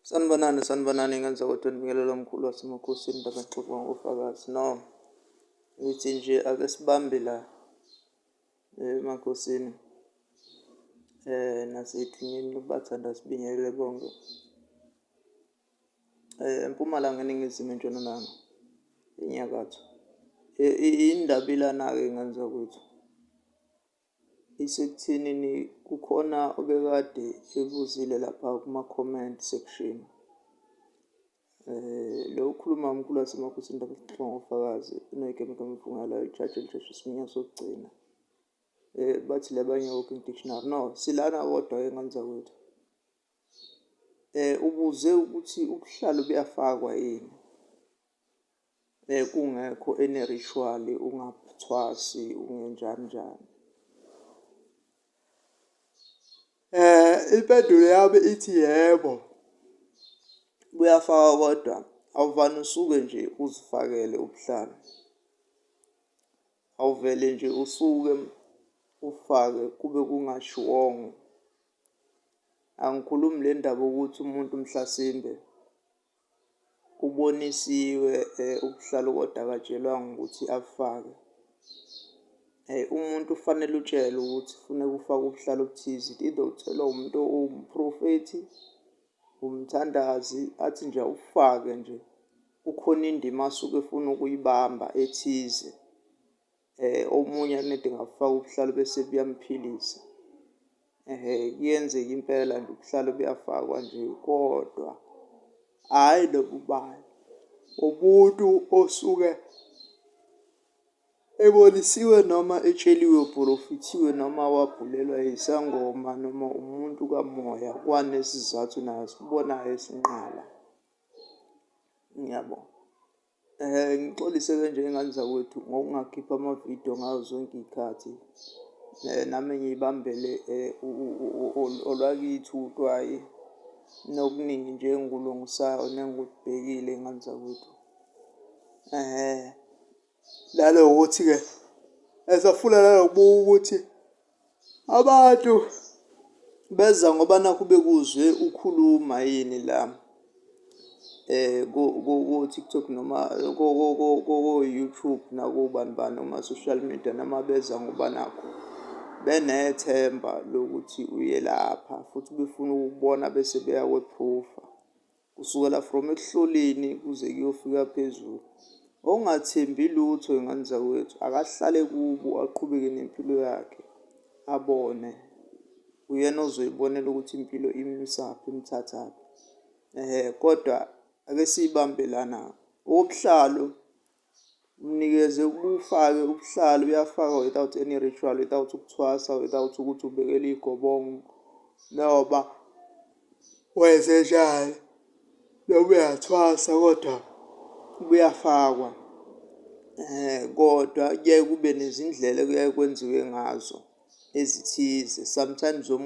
Sanibonani ngenza kodwa nibikelelo omkhulu wasemakhosini ndabexoxa ngofakazi. No, ngithi nje ake sibambe la emakhosini nasey'thunyeni bathanda sibingelele bonke. Empumalanga eningizimu entshonalanga enyakatho. Indaba ilana-ke ngenza kwethu. Isekuthenini kukhona obekade ebuzile lapha kuma-comment section. Lo okhuluma umkhulu wasemakhosini ndabexoxa ngofakazi uNoyigemgem Mfungela, ijaji elisheshe isiminya sokugcina. Bathi le abanye Working Dictionary. No, silana kodwa-ke ngenza kwethu. Ubuze ukuthi ubuhlalo buyafakwa yini kungekho ene-ritual, ungathwasi, ungenjani njani. Impendulo yami ithi yebo, buyafakwa kodwa awuvane usuke nje uzifakele ubuhlalo. Awuvele nje usuke ufake kube kungashiwongo. Angikhulumi le ndaba ukuthi umuntu mhlasimbe ubonisiwe ubuhlalo kodwa akatshelwanga ukuthi abufake. Umuntu ufanele utshelwe ukuthi kufuneka ufake ubuhlalo obuthize. Either utshelwa umuntu owumprofethi, umthandazi, athi nje awufake nje. Kukhona indima asuke efuna ukuyibamba ethize. Omunye anede ngabufaka ubuhlalo bese buyamphilisa. Kuyenzeka impela nje ubuhlalo buyafakwa nje kodwa hhayi noma ubani. Umuntu osuke ebonisiwe noma etsheliwe, uprofithiwe noma wabhulelwa yisangoma noma umuntu kamoya kwanesizathu naye asibonayo esinqala. Ngiyabonga. Ngixolise-ke nje ngani zakwethu ngokungakhipha amavidiyo ngazo zonke iy'khathi. Nami ngiy'bambele olwakithi uxwayi nokuningi nje engikulungisayo nengikubhekile ngani zakwethu. Nanokuthi-ke esafuna nanokubuka ukuthi abantu beza ngoba nakhu bekuzwe ukhuluma yini la ko-TikTok noma ko-YouTube nakobani bani noma social media, noma beza ngoba nakho benethemba lokuthi uye lapha futhi befuna ukukubona bese beya kwephrufa. Kusukela from ekuhloleni kuze kuyofika phezulu. Ongathembi lutho ey'ngane zakwethu akahlale kubo aqhubeke nempilo yakhe abone. Uyena ozoyibonela ukuthi impilo imsaphi, imthathaphi. Kodwa ake siy'bambe lana. Ubuhlalo mnikeze bufake ubuhlalo, buyafakwa without any ritual, without ukuthwasa, without ukuthi ubekele iy'gobongo noma wenzenjani noma uyathwasa kodwa buyafakwa. Kodwa kuyaye kube nezindlela ekuyaye kwenziwe ngazo ezithize. Sometimes